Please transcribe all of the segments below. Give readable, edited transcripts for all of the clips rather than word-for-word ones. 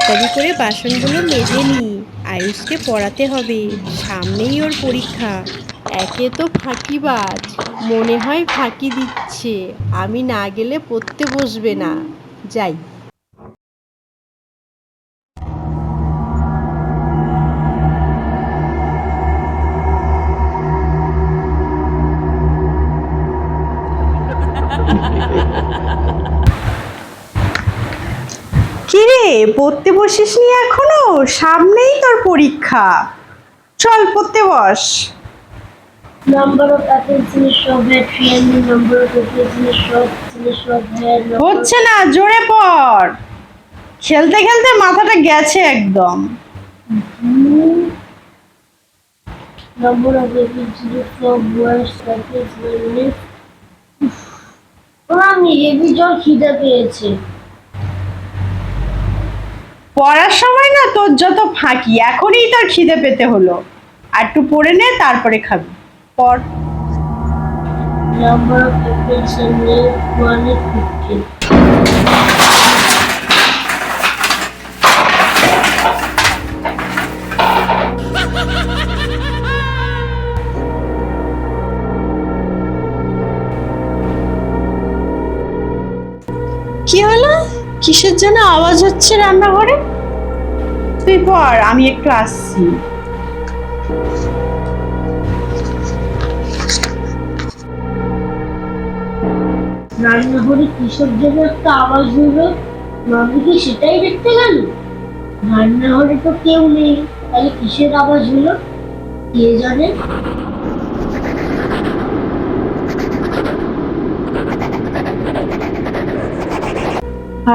তাড়াতাড়ি করে বাসনগুলো মেজে নিই। আয়ুষকে পড়াতে হবে, সামনেই ওর পরীক্ষা। একে তো ফাঁকিবাজ, মনে হয় ফাঁকি দিচ্ছে। আমি না গেলে পড়তে বসবে না। যাই। কিরে, পড়তে বসিসনি এখনো? সামনেই তোর পরীক্ষা। চল পড়তে বস। Number of apples in a strawberry and the number of apples in a strawberry. হচ্ছে না, জোরে পড়। খেলতে খেলতে মাথাটা গেছে একদম। Number of apples in a strawberry apples. আমি হেভি জল খিদে পেয়েছে। পড়ার সময় না তোর যত ফাঁকি, এখনই তোর খিদে পেতে হলো। আর একটু পড়ে নে, তারপরে খাবি। পড়। Number of apples in a 150. কি হলো? কিসের জন্য আওয়াজ হচ্ছে রান্নাঘরে? তুই পড়, আমি একটু আসছি। রান্নাঘরে কিসের জন্য একটা আওয়াজ হলো? মামি কি সেটাই দেখতে গেল? রান্নাঘরে তো কেউ নেই, তাহলে কিসের আওয়াজ হলো কে জানে?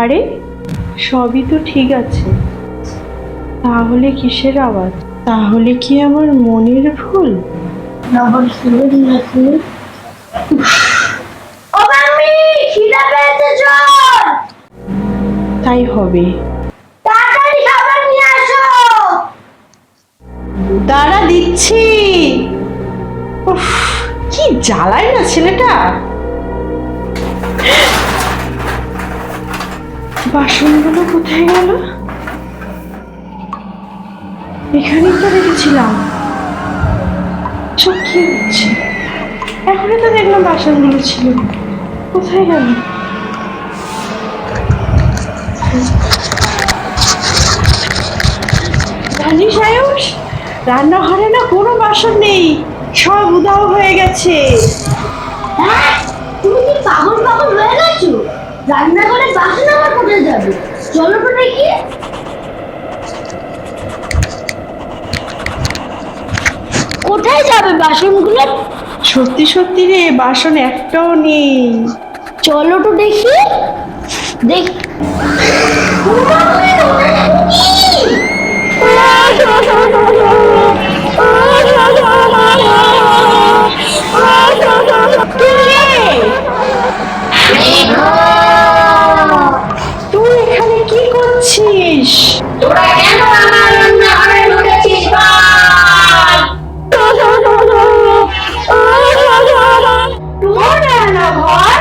আরে, সবই তো ঠিক আছে, তাহলে কিসের আওয়াজ? তাহলে কি আমার মনের ভুল? নাম্বার 7 নাকি? ও মামি, খিদে পেয়েছে চল। তাই হবে। তাড়াতাড়ি খাবার নিয়ে আসো। দাঁড়া, দিচ্ছি। উফ, কি জ্বালায় না ছেলেটা। বাসনগুলো কোথায় গেল? এখানেই তো রেখেছিলাম। সব কি হচ্ছে? এখনই তো দেখলাম বাসনগুলো ছিল, কোথায় গেল? জানিস আয়ুষ, রান্নাঘরে না কোনো বাসন নেই, সব উধাও হয়ে গেছে। হ্যাঁ, তুমি কি পাগল পাগল হয়ে গেছো? রান্নাঘরে বাসন আবার কোথায় যাবে? চলো তো দেখি। কোথায় যাবে বাসনগুলো? সত্যি সত্যি রে, বাসন একটাও নেই। চলো তো দেখি। দেখ, তুই এখানে কি করছিস? তোরা কেন আমার রান্নাঘরে ঢুকেছিস বল? তোর রান্নাঘর?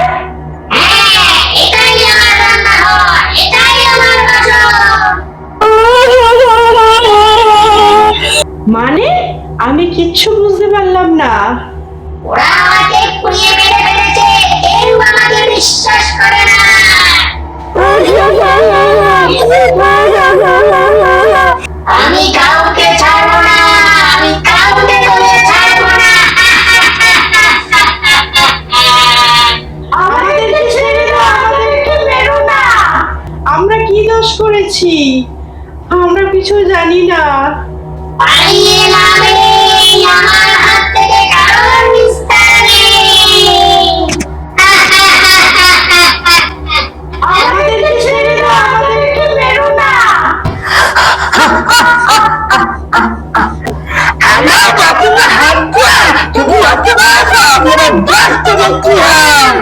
হ্যাঁ, এটাই আমার রান্নাঘর, এটাই আমার বাসন। মানে আমি কিচ্ছু বুঝতে পারলাম না। ওরা আমাকে পুড়িয়ে মেরে ফেলেছে, কেউ আমাকে বিশ্বাস করে না। আমি কাউকে ছাড়বো না, আমি কাউকে বলে ছাড়বো না। আমাদেরকে ছেড়ে দাও, আমাদেরকে মেরো না। আমরা কি দোষ করেছি? আমরা কিছু জানি না। পালিয়ে লাভ নেই, আমার হাত থেকে কারোর নিস্তার নেই। আমাদেরকে ছেড়ে দাও, আমাদেরকে মেরো না। আমার বাকিতে হাত দিয়া যদি অপরাধ হয়, মেরে বাঁচতে দেখতে হয়।